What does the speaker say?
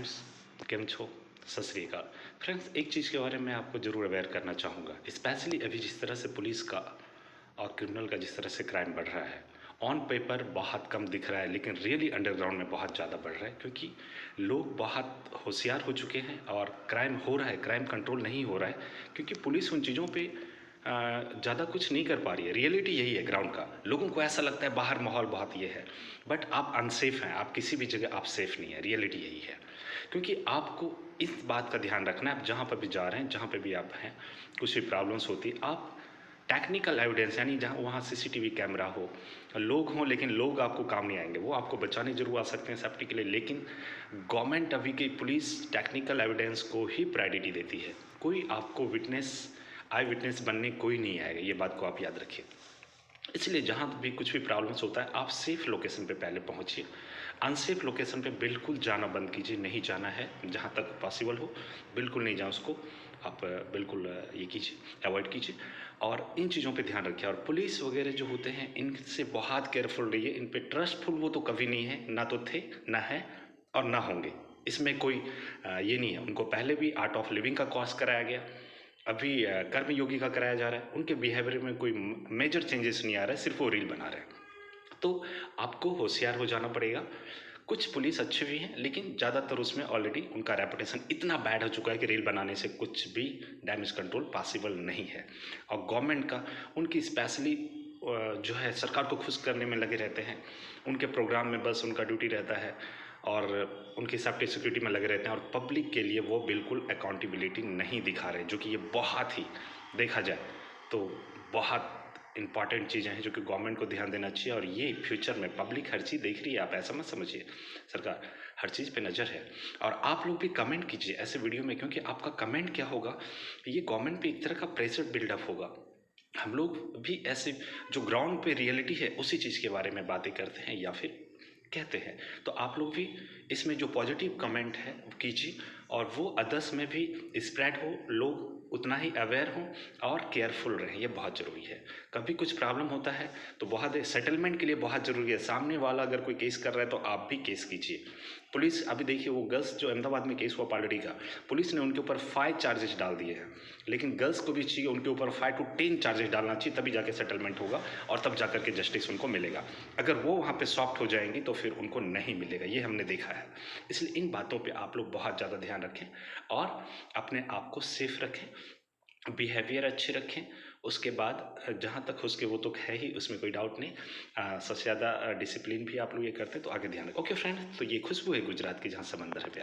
Friends, केम छो? सत श्री अकाल। फ्रेंड्स, एक चीज़ के बारे में आपको ज़रूर अवेयर करना चाहूँगा, स्पेशली अभी जिस तरह से पुलिस का और क्रिमिनल का जिस तरह से क्राइम बढ़ रहा है, ऑन पेपर बहुत कम दिख रहा है, लेकिन रियली अंडरग्राउंड में बहुत ज़्यादा बढ़ रहा है, क्योंकि लोग बहुत होशियार हो चुके हैं और क्राइम हो रहा है, क्राइम कंट्रोल नहीं हो रहा है, क्योंकि पुलिस उन चीज़ों पे ज़्यादा कुछ नहीं कर पा रही है। रियलिटी यही है ग्राउंड का। लोगों को ऐसा लगता है बाहर माहौल बहुत ये है, बट आप अनसेफ हैं, आप किसी भी जगह आप सेफ नहीं है। रियलिटी यही है, क्योंकि आपको इस बात का ध्यान रखना है, आप जहाँ पर भी जा रहे हैं, जहाँ पर भी आप हैं, कुछ भी प्रॉब्लम्स होती है, आप टेक्निकल एविडेंस यानी जहाँ वहाँ सीसीटीवी कैमरा हो, लोग हों, लेकिन लोग आपको काम नहीं आएंगे, वो आपको बचाने जरूर आ सकते हैं सेफ्टी के लिए, लेकिन गवर्नमेंट अभी की पुलिस टेक्निकल एविडेंस को ही प्रायोरिटी देती है। कोई आपको आई विटनेस बनने कोई नहीं आएगा, ये बात को आप याद रखिए। इसलिए जहाँ भी कुछ भी प्रॉब्लम्स होता है, आप सेफ लोकेशन पे पहले पहुँचिए। अनसेफ लोकेशन पे बिल्कुल जाना बंद कीजिए, नहीं जाना है, जहाँ तक पॉसिबल हो बिल्कुल नहीं जाएं, उसको आप बिल्कुल ये कीजिए, अवॉइड कीजिए और इन चीज़ों पे ध्यान रखिए। और पुलिस वगैरह जो होते हैं, इनसे बहुत केयरफुल रहिए। इन पे ट्रस्टफुल वो तो कभी नहीं है, ना तो थे, ना है और ना होंगे। इसमें कोई ये नहीं है। उनको पहले भी आर्ट ऑफ लिविंग का कोर्स कराया गया, अभी कर्म योगी का कराया जा रहा है। उनके बिहेवियर में कोई मेजर चेंजेस नहीं आ रहा है, सिर्फ वो रील बना रहे हैं। तो आपको होशियार हो जाना पड़ेगा। कुछ पुलिस अच्छे भी हैं, लेकिन ज़्यादातर उसमें ऑलरेडी उनका रेपुटेशन इतना बैड हो चुका है कि रील बनाने से कुछ भी डैमेज कंट्रोल पॉसिबल नहीं है। और गवर्नमेंट का उनकी स्पेशली जो है सरकार को खुश करने में लगे रहते हैं। उनके प्रोग्राम में बस उनका ड्यूटी रहता है और उनकी सेफ्टी सिक्योरिटी में लगे रहते हैं, और पब्लिक के लिए वो बिल्कुल अकाउंटेबिलिटी नहीं दिखा रहे, जो कि ये बहुत ही, देखा जाए तो बहुत इंपॉर्टेंट चीज़ें हैं जो कि गवर्नमेंट को ध्यान देना चाहिए। और ये फ्यूचर में पब्लिक हर चीज़ देख रही है, आप ऐसा मत समझिए, सरकार हर चीज़ पे नज़र है। और आप लोग भी कमेंट कीजिए ऐसे वीडियो में, क्योंकि आपका कमेंट क्या होगा, ये गवर्नमेंट पे एक तरह का प्रेशर बिल्डअप होगा। हम लोग भी ऐसे जो ग्राउंड पे रियलिटी है उसी चीज़ के बारे में बातें करते हैं या फिर कहते हैं। तो आप लोग भी इसमें जो पॉजिटिव कमेंट है कीजिए, और वो अदर्स में भी स्प्रेड हो, लोग उतना ही अवेयर हों और केयरफुल रहें, ये बहुत ज़रूरी है। कभी कुछ प्रॉब्लम होता है तो बहुत सेटलमेंट के लिए बहुत ज़रूरी है। सामने वाला अगर कोई केस कर रहा है तो आप भी केस कीजिए। पुलिस अभी देखिए, वो गर्ल्स जो अहमदाबाद में केस हुआ पार्टी का, पुलिस ने उनके ऊपर 5 चार्जेस डाल दिए हैं, लेकिन गर्ल्स को भी चाहिए उनके ऊपर 5 to 10 चार्जेस डालना चाहिए, तभी जाके सेटलमेंट होगा और तब जाकर के जस्टिस उनको मिलेगा। अगर वो वहाँ पे सॉफ्ट हो जाएंगी तो फिर उनको नहीं मिलेगा, ये हमने देखा है। इसलिए इन बातों पे आप लोग बहुत ज़्यादा ध्यान रखें और अपने आप को सेफ रखें, बिहेवियर अच्छे रखें। उसके बाद जहाँ तक हो सके, वो तो है ही, उसमें कोई डाउट नहीं, सबसे ज़्यादा डिसिप्लिन भी आप लोग ये करते हैं, तो आगे ध्यान रखें। ओके फ्रेंड, तो ये खुशबू है गुजरात की, जहाँ समंदर है प्यार।